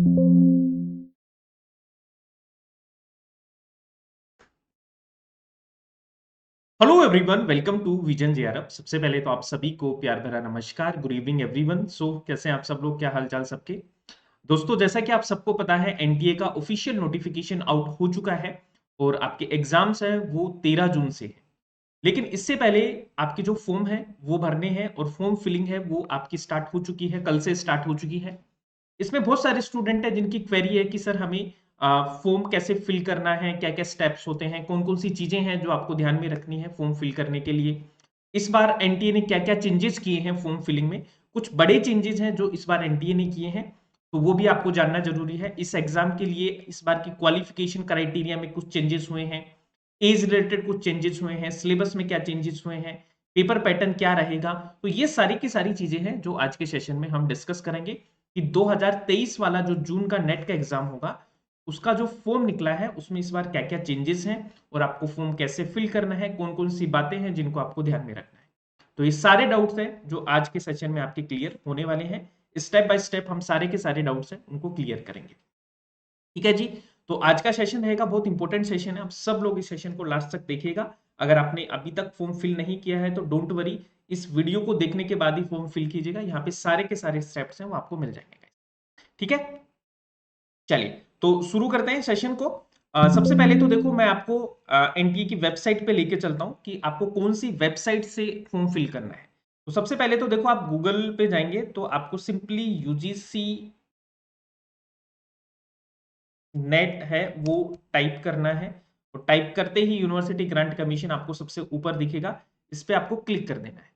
Hello everyone, welcome to vision JRF. सबसे पहले तो आप सभी को प्यार भरा नमस्कार, गुड इवनिंग एवरीवन। कैसे हैं आप सब लोग, क्या हालचाल सबके। दोस्तों, जैसा कि आप सबको पता है, एनटीए का ऑफिशियल नोटिफिकेशन आउट हो चुका है और आपके एग्जाम्स हैं वो 13 जून से है। लेकिन इससे पहले आपके जो फॉर्म है वो भरने हैं और फॉर्म फिलिंग है वो आपकी स्टार्ट हो चुकी है, कल से स्टार्ट हो चुकी है। इसमें बहुत सारे स्टूडेंट हैं जिनकी क्वेरी है कि सर हमें फॉर्म कैसे फिल करना है, क्या क्या स्टेप्स होते हैं, कौन कौन सी चीजें हैं जो आपको ध्यान में रखनी है फॉर्म फिल करने के लिए। इस बार एनटीए ने क्या क्या चेंजेस किए हैं फॉर्म फिलिंग में। कुछ बड़े चेंजेस हैं जो इस बार एनटीए ने किए हैं, तो वो भी आपको जानना जरूरी है। इस एग्जाम के लिए इस बार की क्वालिफिकेशन क्राइटेरिया में कुछ चेंजेस हुए हैं, एज रिलेटेड कुछ चेंजेस हुए हैं, सिलेबस में क्या चेंजेस हुए हैं, पेपर पैटर्न क्या रहेगा। तो ये सारी की सारी चीजें हैं जो आज के सेशन में हम डिस्कस करेंगे कि 2023 वाला जो जून का नेट का एग्जाम होगा उसका जो फॉर्म निकला है उसमें इस बार क्या क्या चेंजेस हैं और आपको फॉर्म कैसे फिल करना है, कौन कौन सी बातें हैं जिनको आपको ध्यान में रखना है। तो ये सारे डाउट्स हैं जो आज के सेशन में आपके क्लियर होने वाले हैं। स्टेप बाय स्टेप हम सारे के सारे डाउट्स हैं उनको क्लियर करेंगे। ठीक है जी। तो आज का सेशन रहेगा, बहुत इंपॉर्टेंट सेशन है, आप सब लोग इस सेशन को लास्ट तक देखिएगा। अगर आपने अभी तक फॉर्म फिल नहीं किया है तो डोंट वरी, इस वीडियो को देखने के बाद ही फॉर्म फिल कीजिएगा। यहाँ पे सारे के सारे स्टेप्स हैं वो आपको मिल जाएंगे। ठीक है, चलिए तो शुरू करते हैं सेशन को। सबसे पहले तो देखो, मैं आपको एनटीए की वेबसाइट पे लेके चलता हूँ कि आपको कौन सी वेबसाइट से फॉर्म फिल करना है। तो सबसे पहले तो देखो, आप गूगल पे जाएंगे तो आपको सिंपली यूजीसी नेट है वो टाइप करना है। तो टाइप करते ही यूनिवर्सिटी ग्रांट कमीशन आपको सबसे ऊपर दिखेगा, इस पे आपको क्लिक कर देना है।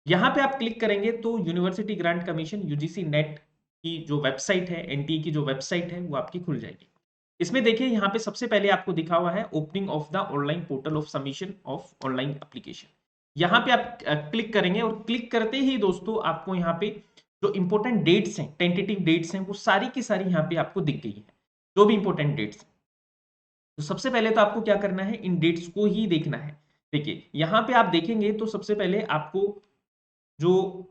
यहाँ पे आप क्लिक करेंगे तो university grant commission UGC net की जो वेबसाइट है, एनटीए की जो वेबसाइट है वो आपकी खुल जाएगी। इसमें देखिए, यहाँ पे सबसे पहले आपको दिखा हुआ है opening of the online portal of submission of online application. यहाँ पे आप क्लिक करेंगे और क्लिक करते ही दोस्तों आपको यहाँ पे जो इंपॉर्टेंट डेट्स हैं, टेंटेटिव डेट्स हैं, वो सारी की सारी यहाँ पे आपको दिख गई है, जो भी इंपॉर्टेंट डेट्स। तो सबसे पहले तो आपको क्या करना है, इन डेट्स को ही देखना है। देखिए यहाँ पे आप देखेंगे तो सबसे पहले आपको जो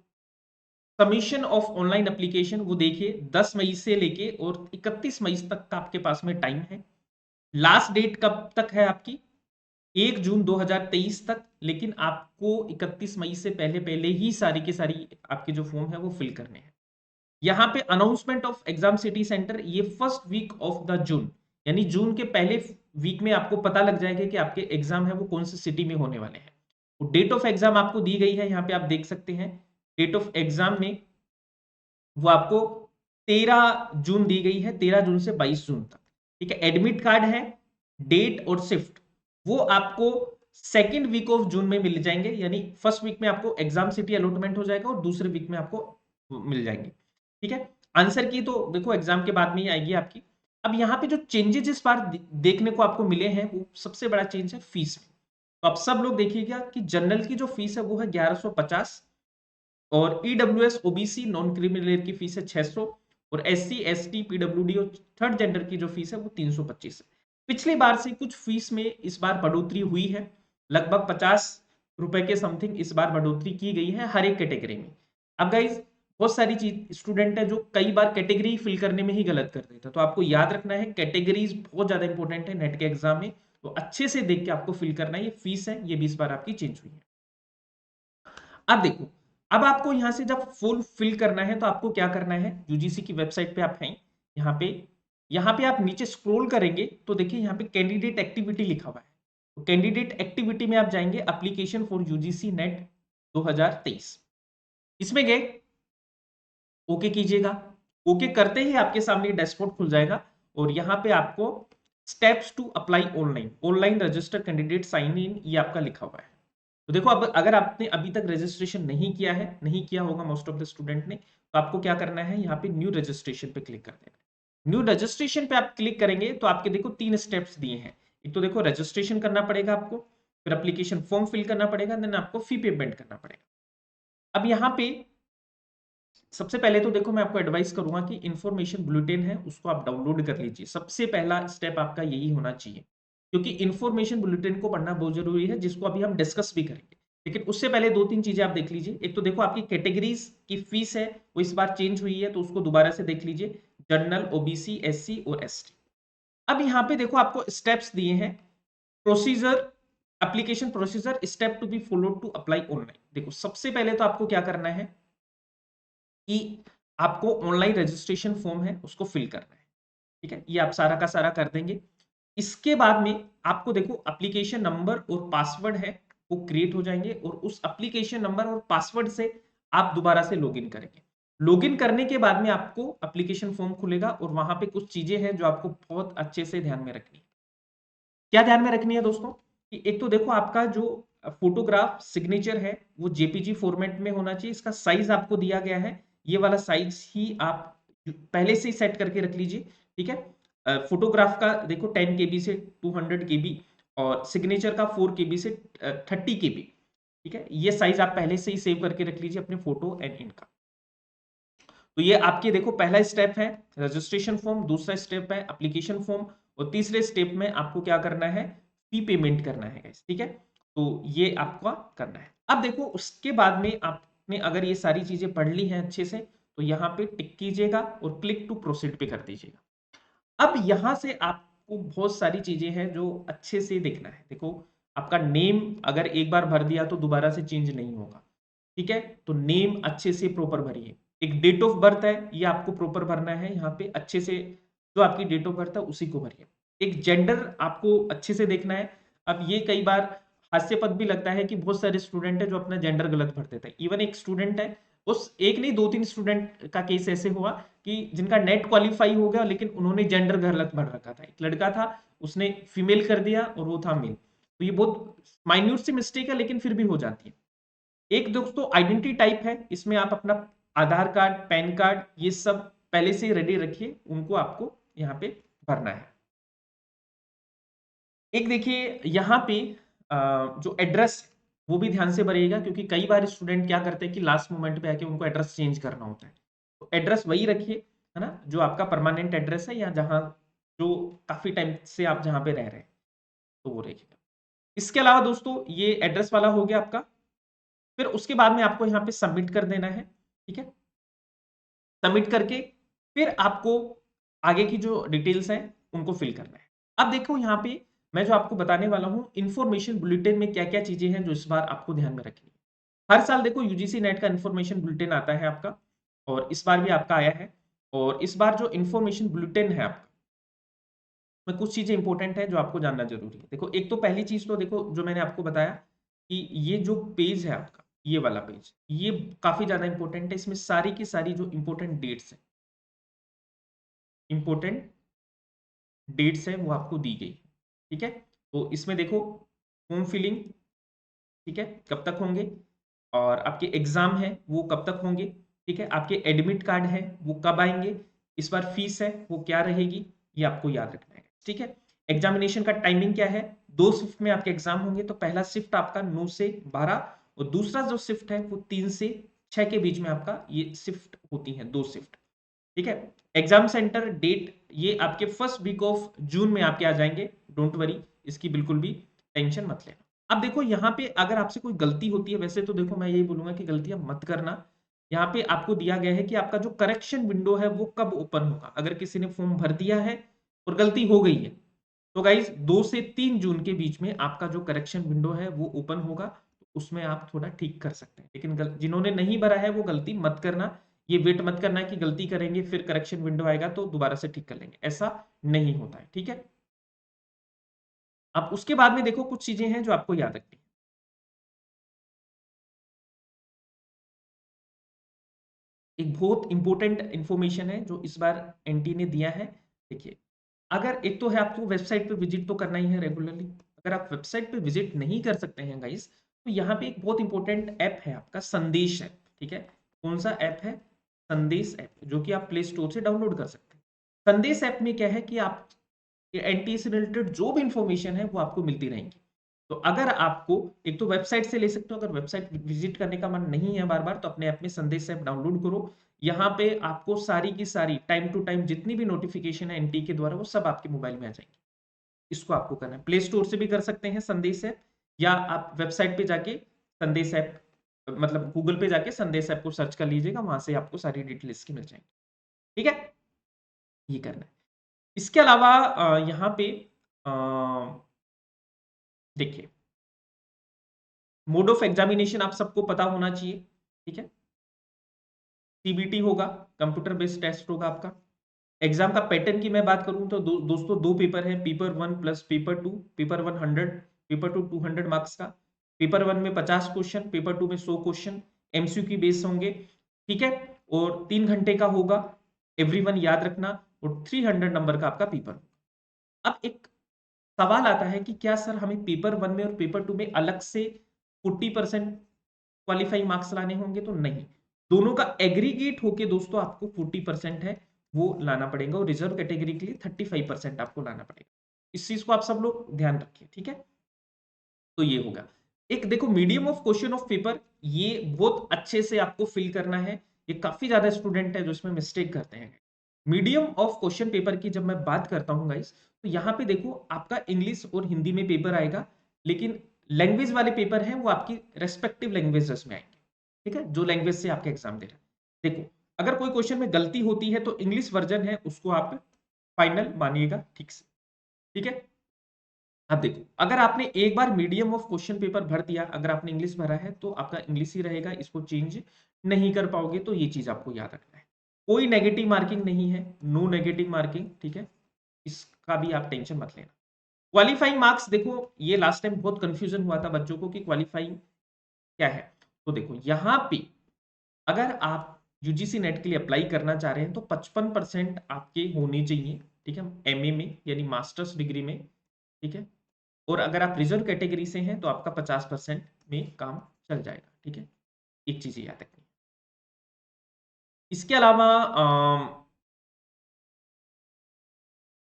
सबमिशन ऑफ ऑनलाइन एप्लीकेशन वो देखिए 10 मई से लेके और 31 मई तक का आपके पास में टाइम है। लास्ट डेट कब तक है आपकी, 1 जून 2023 तक। लेकिन आपको 31 मई से पहले पहले ही सारी की सारी आपके जो फॉर्म है वो फिल करने हैं। यहाँ पे announcement of exam city centre, ये first week of the June, यानी जून के पहले वीक में आपको पता लग जाएगा कि आपके एग्जाम है वो कौन सी सिटी में होने वाले हैं। तो डेट ऑफ एग्जाम आपको दी गई है, यहाँ पे आप देख सकते हैं। डेट ऑफ एग्जाम में वो आपको 13 जून दी गई है, 13 जून से 22 जून तक। ठीक है, एडमिट कार्ड है, डेट और शिफ्ट वो आपको सेकेंड वीक ऑफ जून में मिल जाएंगे। यानी फर्स्ट वीक में आपको एग्जाम सिटी अलॉटमेंट हो जाएगा और दूसरे वीक में आपको मिल जाएंगे। ठीक है, आंसर की तो देखो एग्जाम के बाद में ही आएगी आपकी। अब यहाँ पे जो चेंजेस इस बार देखने को आपको मिले हैं, वो सबसे बड़ा चेंज है फीस में। तो आप सब लोग देखिएगा कि जनरल की जो फीस है वो है 1150, और ईडब्ल्यूएस ओबीसी नॉन क्रिमिनल की फीस है 600, और एससी एसटी पीडब्ल्यूडी और थर्ड जेंडर की जो फीस है वो 325 है। पिछली बार से कुछ फीस में इस बार बढ़ोतरी हुई है, लगभग 50 रुपए के समथिंग इस बार बढ़ोतरी की गई है हर एक कैटेगरी में। अब गाइज, बहुत सारी चीज स्टूडेंट है जो कई बार कैटेगरी फिल करने में ही गलत कर देता है, तो आपको याद रखना है कैटेगरीज बहुत ज्यादा इंपॉर्टेंट है नेट के एग्जाम में। तो अच्छे से देख के आपको फिल करना है। ये फीस है, ये भी इस बार आपकी चेंज हुई है। अब देखो, अब आपको यहां से जब फुल फिल करना है तो आपको क्या करना है, यूजीसी की वेबसाइट पे आप हैं, यहाँ पे आप नीचे स्क्रॉल करेंगे तो देखिए यहाँ पे कैंडिडेट एक्टिविटी लिखा हुआ है। तो कैंडिडेट एक्टिविटी में आप जाएंगे, एप्लीकेशन फॉर यूजीसी नेट 2023, इसमें गए, ओके कीजिएगा। ओके करते ही आपके सामने डैशबोर्ड खुल जाएगा और यहाँ पे आपको steps to apply online, online register candidate sign in, ये आपका लिखा हुआ है। तो देखो, अब अगर आपने अभी तक रजिस्ट्रेशन नहीं किया है, नहीं किया होगा मोस्ट ऑफ द स्टूडेंट ने, तो आपको क्या करना है, यहाँ पे न्यू रजिस्ट्रेशन पे क्लिक कर देना है। न्यू रजिस्ट्रेशन पे आप क्लिक करेंगे तो आपके देखो 3 स्टेप्स दिए हैं। एक तो देखो रजिस्ट्रेशन करना पड़ेगा आपको, फिर एप्लीकेशन फॉर्म फिल करना पड़ेगा, देन आपको फी पेमेंट करना पड़ेगा। अब यहाँ पे सबसे पहले तो देखो, मैं आपको एडवाइस करूंगा कि इंफॉर्मेशन बुलेटिन है उसको आप डाउनलोड कर लीजिए। सबसे पहला स्टेप आपका यही होना चाहिए, क्योंकि इंफॉर्मेशन बुलेटिन को पढ़ना बहुत जरूरी है, जिसको अभी हम डिस्कस भी करेंगे। लेकिन उससे पहले 2-3 चीजें आप देख लीजिए। एक तो देखो, आपकी कैटेगरीज की फीस है वो इस बार चेंज हुई है, तो उसको दोबारा से देख लीजिए। जनरल, ओबीसी, एससी और एसटी। अब यहाँ पे देखो आपको स्टेप्स दिए हैं, procedure, application procedure, step to be followed to apply online. देखो सबसे पहले तो आपको क्या करना है कि आपको ऑनलाइन रजिस्ट्रेशन फॉर्म है उसको फिल करना है, ठीक है, ये आप सारा का सारा कर देंगे। इसके बाद में आपको देखो एप्लीकेशन नंबर और पासवर्ड है वो क्रिएट हो जाएंगे और उस एप्लीकेशन नंबर और पासवर्ड से आप दोबारा से लॉगिन करेंगे। लॉगिन करने के बाद में आपको एप्लीकेशन फॉर्म खुलेगा और वहां पे कुछ चीजें हैं जो आपको बहुत अच्छे से ध्यान में रखनी है। क्या ध्यान में रखनी है दोस्तों कि एक तो देखो आपका जो फोटोग्राफ सिग्नेचर है वो जेपीजी फॉर्मेट में होना चाहिए। इसका साइज आपको दिया गया है, ये वाला साइज ही आप पहले से ही सेट करके रख लीजिए, ठीक है। फोटोग्राफ का देखो 10 केबी से 200 केबी और सिग्नेचर का 4 केबी से 30 केबी, ठीक है। ये साइज आप पहले से ही सेव करके रख लीजिए अपने फोटो एंड इनका। तो ये आपके देखो पहला स्टेप है रजिस्ट्रेशन फॉर्म, दूसरा स्टेप है एप्लीकेशन फॉर्म और तीसरे स्टेप में आपको क्या करना है, फी पेमेंट करना है गाइस, ठीक है। तो ये आपका करना है। अब देखो उसके बाद में आपने अगर ये सारी चीजें पढ़ ली हैं अच्छे से तो यहाँ पे टिक कीजिएगा और क्लिक टू प्रोसीड पे कर दीजिएगा। अब यहाँ से आपको बहुत सारी चीजें हैं जो अच्छे से देखना है। देखो आपका नेम अगर एक बार भर दिया तो दोबारा से चेंज नहीं होगा, ठीक है। तो नेम अच्छे से प्रॉपर भरिए। एक डेट ऑफ बर्थ है ये आपको प्रॉपर भरना है, यहाँ पे अच्छे से जो आपकी डेट ऑफ बर्थ है उसी को भरिए। एक जेंडर आपको अच्छे से देखना है। अब ये कई बार हास्यास्पद भी लगता है कि बहुत सारे स्टूडेंट है जो अपना जेंडर गलत भर देते हैं। इवन एक स्टूडेंट है, उस एक नहीं 2-3 स्टूडेंट का केस ऐसे हुआ कि जिनका नेट क्वालिफाई हो गया लेकिन उन्होंने जेंडर गलत भर रखा था। एक लड़का था उसने फीमेल कर दिया और वो था मेल। तो ये बहुत माइन्यूट सी मिस्टेक है लेकिन फिर भी हो जाती है। एक दोस्तों आइडेंटिटी टाइप है, इसमें आप अपना आधार कार्ड, पैन कार्ड ये सब पहले से रेडी रखिए, उनको आपको यहाँ पे भरना है। एक देखिए यहाँ पे जो एड्रेस वो भी ध्यान से भरिएगा क्योंकि कई बार स्टूडेंट क्या करते हैं कि लास्ट मोमेंट पे आके उनको एड्रेस चेंज करना होता है। तो एड्रेस वही रखिए, है ना, जो आपका परमानेंट एड्रेस है या जहाँ जो काफी टाइम से आप जहाँ पे रह रहे हैं तो वो रखिएगा। इसके अलावा दोस्तों ये एड्रेस वाला हो गया आपका। फिर उसके बाद में आपको यहाँ पे सबमिट कर देना है, ठीक है। सबमिट करके फिर आपको आगे की जो डिटेल्स हैं उनको फिल करना है। अब देखो यहाँ पे मैं जो आपको बताने वाला हूँ इंफॉर्मेशन बुलेटिन में क्या क्या चीजें हैं जो इस बार आपको ध्यान में रखनी है। हर साल देखो यूजीसी नेट का इंफॉर्मेशन बुलेटिन आता है आपका और इस बार भी आपका आया है। और इस बार जो इंफॉर्मेशन बुलेटिन है आपका में कुछ चीजें इंपॉर्टेंट है जो आपको जानना जरूरी है। देखो एक तो पहली चीज तो देखो जो मैंने आपको बताया कि ये जो पेज है आपका, ये वाला पेज, ये काफी ज्यादा इंपॉर्टेंट है। इसमें सारी की सारी जो इंपॉर्टेंट डेट्स है, इंपॉर्टेंट डेट्स है वो आपको दी गई, ठीक है। तो इसमें देखो फॉर्म फिलिंग, ठीक है, कब तक होंगे, और आपके एग्जाम है वो कब तक होंगे, ठीक है, आपके एडमिट कार्ड है वो कब आएंगे, इस बार फीस है वो क्या रहेगी, ये आपको याद रखना है, ठीक है। एग्जामिनेशन का टाइमिंग क्या है, 2 शिफ्ट में आपके एग्जाम होंगे। तो पहला शिफ्ट आपका 9 से 12 और दूसरा जो शिफ्ट है वो 3 से 6 के बीच में आपका ये शिफ्ट होती है, 2 शिफ्ट, ठीक है। एग्जाम सेंटर डेट ये आपके फर्स्ट वीक ऑफ जून में आपके आ जाएंगे, डोंट वरी, इसकी बिल्कुल भी टेंशन मत लेना। अब देखो यहाँ पे अगर आपसे कोई गलती होती है, वैसे तो देखो मैं यही बोलूंगा कि गलतियां मत करना। यहाँ पे आपको दिया गया है कि आपका जो करेक्शन विंडो है वो कब ओपन होगा। अगर किसी ने फॉर्म भर दिया है और गलती हो गई है तो गाइज 2 से 3 जून के बीच में आपका जो करेक्शन विंडो है वो ओपन होगा, तो उसमें आप थोड़ा ठीक कर सकते हैं। लेकिन जिन्होंने नहीं भरा है वो गलती मत करना, ये वेट मत करना कि गलती करेंगे फिर करेक्शन विंडो आएगा तो दोबारा से ठीक कर लेंगे, ऐसा नहीं होता है, ठीक है। अब उसके बाद में देखो कुछ चीजें हैं जो आपको याद रखनी है। एक बहुत इंपॉर्टेंट इंफॉर्मेशन है जो इस बार एनटी ने दिया है। देखिए अगर एक तो है आपको वेबसाइट पे विजिट तो करना ही है रेगुलरली। अगर आप वेबसाइट पे विजिट नहीं कर सकते हैं गाइस तो यहाँ पे एक बहुत इंपॉर्टेंट ऐप है आपका संदेश ऐप, ठीक है। कौन सा ऐप है, संदेश ऐप, जो कि आप प्ले स्टोर से डाउनलोड कर सकते हैं। संदेश ऐप में क्या है कि आप एनटी से रिलेटेड जो भी इंफॉर्मेशन है वो आपको मिलती रहेंगी। तो अगर आपको एक तो वेबसाइट से ले सकते हो, अगर वेबसाइट विजिट करने का मन नहीं है बार बार तो अपने ऐप में संदेश ऐप डाउनलोड करो। यहाँ पे आपको सारी की सारी टाइम टू टाइम जितनी भी नोटिफिकेशन है एनटी के द्वारा वो सब आपके मोबाइल में आ जाएंगे। इसको आपको करना है, प्ले स्टोर से भी कर सकते हैं संदेश ऐप, या आप वेबसाइट पे जाके संदेश ऐप मतलब गूगल पे जाके संदेश ऐप को सर्च कर लीजिएगा, वहां से आपको सारी डिटेल इसकी मिल जाएंगी, ठीक है। ये करना है। इसके अलावा यहाँ पे देखिए, मोड ऑफ एग्जामिनेशन आप सबको पता होना चाहिए, ठीक है। सीबीटी होगा, कंप्यूटर बेस्ड टेस्ट होगा आपका। एग्जाम का पैटर्न की मैं बात करूं तो दोस्तों दो पेपर है, paper 1 plus paper 2। Paper 1 100, paper 2 200 marks का। पेपर 1 में 50 क्वेश्चन, पेपर 2 में 100 क्वेश्चन एमसीक्यू बेस होंगे, ठीक है। और 3 घंटे का होगा, एवरीवन याद रखना। और 300 नंबर का आपका पेपर। अब एक सवाल आता है कि क्या सर हमें पेपर 1 में और पेपर 2 में अलग से 40% क्वालिफाइंग मार्क्स लाने होंगे? तो नहीं, दोनों का एग्रीगेट होके दोस्तों आपको 40% है वो लाना पड़ेगा, और रिजर्व कैटेगरी के लिए 35% आपको लाना पड़ेगा। इस चीज को आप सब लोग ध्यान रखिए, ठीक है। तो ये होगा। एक देखो, medium of question of paper, ये बहुत अच्छे से आपको फिल करना है। ये काफी ज्यादा स्टूडेंट है जो इसमें मिस्टेक करते हैं। मीडियम ऑफ क्वेश्चन पेपर की जब मैं बात करता हूं गाइस, तो यहाँ पे देखो आपका इंग्लिश और हिंदी में पेपर आएगा, लेकिन लैंग्वेज वाले पेपर हैं वो आपकी रेस्पेक्टिव लैंग्वेजेस में आएंगे, ठीक है, जो लैंग्वेज से आपके एग्जाम दे रहे हैं। देखो, अगर कोई क्वेश्चन में गलती होती है तो इंग्लिश वर्जन है उसको आप फाइनल मानिएगा, ठीक से, ठीक है। अब देखो, अगर आपने एक बार मीडियम ऑफ क्वेश्चन पेपर भर दिया, अगर आपने इंग्लिश भरा है तो आपका इंग्लिश ही रहेगा, इसको चेंज नहीं कर पाओगे। तो ये चीज आपको याद रखना है। कोई नेगेटिव मार्किंग नहीं है, नो नेगेटिव मार्किंग, ठीक है। इसका भी आप टेंशन मत लेना। क्वालिफाइंग मार्क्स देखो, ये लास्ट टाइम बहुत कंफ्यूजन हुआ था बच्चों को कि क्वालिफाइंग क्या है। तो देखो यहाँ पे अगर आप यूजीसी नेट के लिए अप्लाई करना चाह रहे हैं तो 55% आपके होने चाहिए, ठीक है, एमए में यानी मास्टर्स डिग्री में, ठीक है। और अगर आप रिजर्व कैटेगरी से हैं तो आपका 50% में काम चल जाएगा, ठीक है। एक चीज याद रखनी। इसके अलावा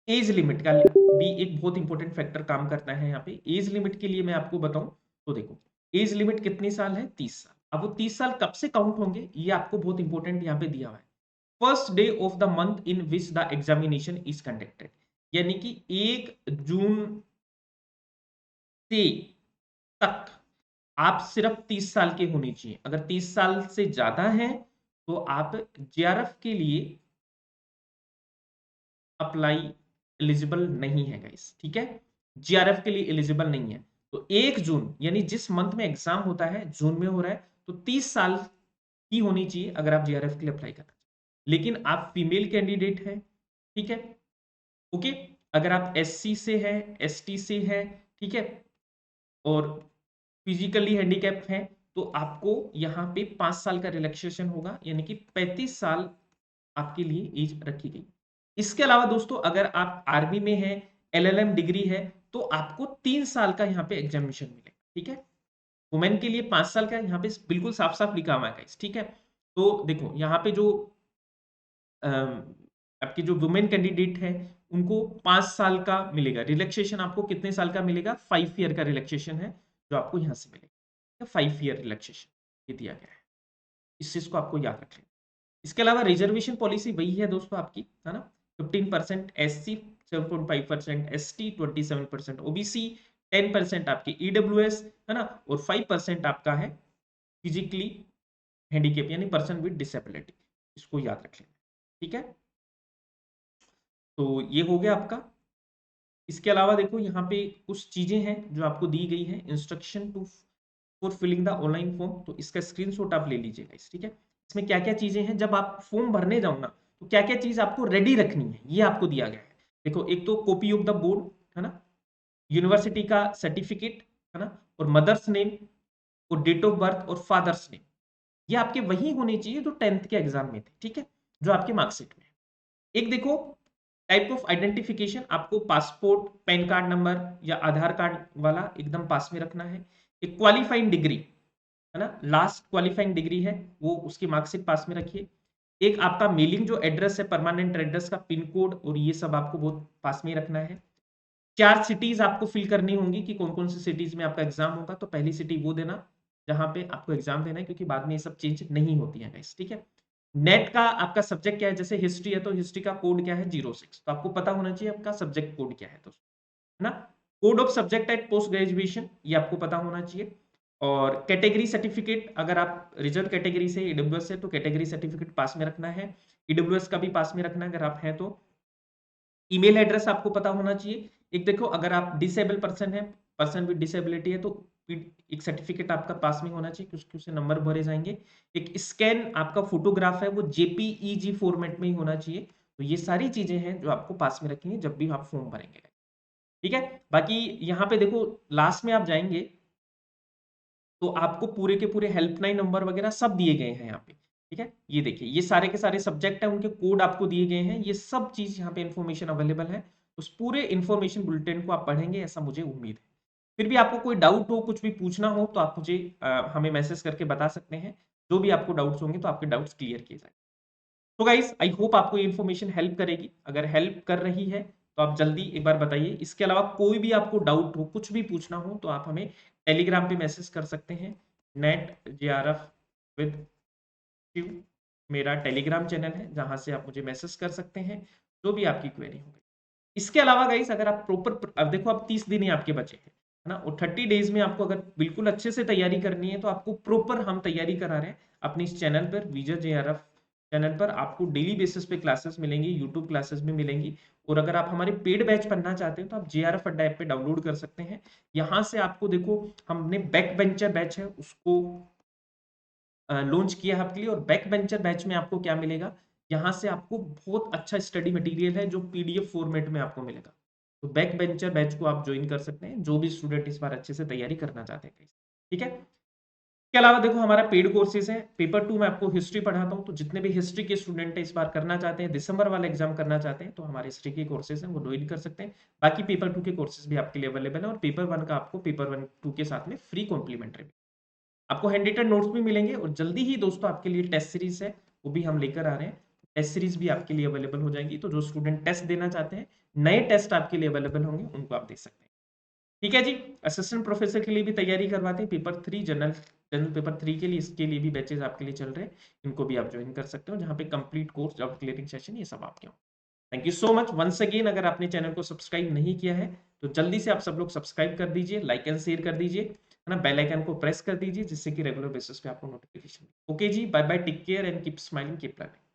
एज लिमिट का भी एक बहुत इंपॉर्टेंट फैक्टर काम करता है यहाँ पे। एज लिमिट के लिए मैं आपको बताऊं तो देखो, एज लिमिट कितनी साल है? 30 साल। अब वो 30 साल कब से काउंट होंगे, ये आपको बहुत इंपॉर्टेंट यहाँ पे दिया हुआ है। First day of the month in which the examination is conducted, यानी कि 1 जून से तक आप सिर्फ 30 साल के होने चाहिए। अगर 30 साल से ज्यादा हैं तो आप जेआरएफ के लिए अप्लाई एलिजिबल नहीं है गाइस, ठीक है। जेआरएफ के लिए एलिजिबल नहीं है। तो 1 जून यानी जिस मंथ में एग्जाम होता है, जून में हो रहा है, तो 30 साल की होनी चाहिए अगर आप जेआरएफ के लिए अप्लाई करना चाहिए। लेकिन आप फीमेल कैंडिडेट हैं, ठीक है, ओके। अगर आप एससी से है, एसटी से है, ठीक है, और फिजिकली हैंडीकैप्ड है, तो आपको यहाँ पे 5 साल का रिलैक्सेशन होगा, यानी कि 35 साल आपके लिए एज रखी गई। इसके अलावा दोस्तों अगर आप आर्मी में हैं, एलएलएम डिग्री है, तो आपको 3 साल का यहाँ पे एग्जामिनेशन मिलेगा, ठीक है। वुमेन के लिए 5 साल का यहाँ पे बिल्कुल साफ साफ लिखा हुआ है, ठीक है। तो देखो यहाँ पे जो आपके जो वुमेन कैंडिडेट है उनको 5 साल का मिलेगा रिलैक्सेशन। आपको कितने साल का मिलेगा? 5 ईयर का रिलैक्सेशन है जो आपको यहाँ से मिलेगा, 5 ईयर रिलैक्सेशन ये दिया गया है। इस चीज को आपको याद रख लेना। इसके अलावा रिजर्वेशन पॉलिसी वही है दोस्तों आपकी, है ना। 15% एससी, 7.5% एसटी, 27% ओबीसी, 10% आपके ईडब्ल्यूएस, है ना, और 5% आपका है फिजिकली हैंडीकेप यानी पर्सन विद डिसेबिलिटी। इसको याद रख लेना, ठीक है। तो ये हो गया आपका। इसके अलावा देखो यहाँ पे कुछ चीजें हैं जो आपको दी गई है, instruction to for filling the online form. तो इसका स्क्रीनशॉट आप ले लीजिएगा, ठीक है। इसमें क्या क्या चीजें हैं, जब आप फॉर्म भरने जाओ ना तो क्या क्या चीज आपको रेडी रखनी है, ये आपको दिया गया है। देखो, एक तो कॉपी ऑफ द बोर्ड, है ना, यूनिवर्सिटी का सर्टिफिकेट, है ना, और मदर्स नेम और डेट ऑफ बर्थ और फादर्स नेम, ये आपके वही होने चाहिए जो 10th के एग्जाम में थे, ठीक है, जो आपके मार्कशीट में। एक देखो, टाइप ऑफ आइडेंटिफिकेशन आपको पासपोर्ट, पैन कार्ड नंबर या आधार कार्ड वाला एकदम पास में रखना है। एक क्वालिफाइंग डिग्री, है ना, लास्ट क्वालिफाइंग डिग्री है वो, उसकी मार्कशीट पास में रखिए। एक आपका मेलिंग जो एड्रेस है, परमानेंट एड्रेस का पिन कोड और ये सब आपको बहुत पास में रखना है। 4 सिटीज आपको फिल करनी होंगी कि कौन कौन सी सिटीज में आपका एग्जाम होगा। तो पहली सिटी वो देना जहां पे आपको एग्जाम देना है, क्योंकि बाद में ये सब चेंज नहीं होती है गाइस, ठीक है। नेट का आपका सब्जेक्ट क्या है, जैसे हिस्ट्री है तो हिस्ट्री का कोड क्या है? 06। तो आपको पता होना चाहिए आपका सब्जेक्ट कोड क्या है, तो है ना। Code of subject at post graduation, ये आपको पता होना चाहिए। और कैटेगरी सर्टिफिकेट, अगर आप रिजर्व कैटेगरी से ईडब्ल्यूएस है तो कैटेगरी सर्टिफिकेट पास में रखना है। ईडब्ल्यूएस का भी पास में रखना है अगर आप हैं तो। ईमेल एड्रेस आपको पता होना चाहिए। एक देखो, अगर आप डिसेबल पर्सन है, पर्सन विद डिसेबिलिटी है, तो एक सर्टिफिकेट आपका पास में होना चाहिए, उसके उसे नंबर भरे जाएंगे। एक स्कैन आपका फोटोग्राफ है वो जेपीईजी फॉर्मेट में ही होना चाहिए। तो ये सारी चीजें हैं जो आपको पास में रखेंगे जब भी आप फॉर्म भरेंगे। ठीक है, बाकी यहाँ पे देखो लास्ट में आप जाएंगे तो आपको पूरे के पूरे हेल्पलाइन नंबर वगैरह सब दिए गए हैं यहाँ पे। ठीक है, ये देखिए, ये सारे के सारे सब्जेक्ट है, उनके कोड आपको दिए गए हैं, ये सब चीज यहाँ पे इंफॉर्मेशन अवेलेबल है। उस पूरे इंफॉर्मेशन बुलेटिन को आप पढ़ेंगे, ऐसा मुझे उम्मीद है। फिर भी आपको कोई डाउट हो, कुछ भी पूछना हो, तो आप मुझे हमें मैसेज करके बता सकते हैं। जो भी आपको डाउट्स होंगे तो आपके डाउट्स क्लियर किए जाएंगे। तो गाइस, आई होप आपको ये इन्फॉर्मेशन हेल्प करेगी। अगर हेल्प कर रही है तो आप जल्दी एक बार बताइए। इसके अलावा कोई भी आपको डाउट हो, कुछ भी पूछना हो, तो आप हमें टेलीग्राम पे मैसेज कर सकते हैं। नेट जेआरएफ विद क्यू मेरा टेलीग्राम चैनल है, जहां से आप मुझे मैसेज कर सकते हैं जो भी आपकी क्वेरी होगी। इसके अलावा गाइस, अगर आप प्रॉपर, अब देखो अब 30 दिन ही आपके बचे हैं, है ना, और 30 डेज में आपको अगर बिल्कुल अच्छे से तैयारी करनी है तो आपको प्रॉपर हम तैयारी करा रहे हैं अपने इस चैनल पर, विजय जेआरएफ चैनल पर। आपको डेली बेसिस पे क्लासेस मिलेंगी, यूट्यूब क्लासेस भी मिलेंगी। और अगर आप हमारे पेड बैच पढ़ना चाहते हैं तो आप जेआरएफ अड्डा ऐप पे डाउनलोड कर सकते हैं। यहाँ से आपको देखो, हमने बैक बेंचर बैच है उसको लॉन्च किया है आपके लिए। और बैक बेंचर बैच में आपको क्या मिलेगा, यहाँ से आपको बहुत अच्छा स्टडी मटेरियल है जो पीडीएफ फॉर्मेट में आपको मिलेगा। तो बैक बेंचर बैच को आप ज्वाइन कर सकते हैं, जो भी स्टूडेंट इस बार अच्छे से तैयारी करना चाहते हैं। ठीक है, इसके अलावा देखो हमारा पेड कोर्सेज है। पेपर 2 में आपको हिस्ट्री पढ़ाता हूँ, तो जितने भी हिस्ट्री के स्टूडेंट है इस बार करना चाहते हैं, दिसंबर वाला एग्जाम करना चाहते हैं, तो हमारे हिस्ट्री के कोर्सेज हैं वो ज्वाइन कर सकते हैं। बाकी पेपर 2 के कोर्सेज भी आपके लिए अवेलेबल है, और पेपर 1 का आपको पेपर 1 2 के साथ में फ्री कॉम्प्लीमेंट्री आपको हैंड रिटन नोट्स भी मिलेंगे। और जल्दी ही दोस्तों आपके लिए टेस्ट सीरीज है वो भी हम लेकर आ रहे हैं। टेस्ट सीरीज भी आपके लिए अवेलेबल हो जाएगी, तो जो स्टूडेंट टेस्ट देना चाहते हैं, नए टेस्ट आपके लिए अवेलेबल होंगे, उनको आप दे सकते हैं। ठीक है जी, असिस्टेंट प्रोफेसर के लिए भी तैयारी करवाते हैं, पेपर 3 जनरल जनरल पेपर 3 के लिए, इसके लिए भी बैचेज आपके लिए चल रहे हैं। इनको भी आप ज्वाइन कर सकते हो, जहाँ पे complete course, job clearing session, ये सब आपके हो। Thank you so much once again. अगर आपने चैनल को सब्सक्राइब नहीं किया है तो जल्दी से आप सब लोग सब्सक्राइब कर दीजिए, लाइक एंड शेयर कर दीजिए, है ना, बेल आइकन को प्रेस कर दीजिए, जिससे कि रेगुलर बेसिस पे आपको नोटिफिकेशन। ओके जी, bye bye, take care and keep smiling, keep learning.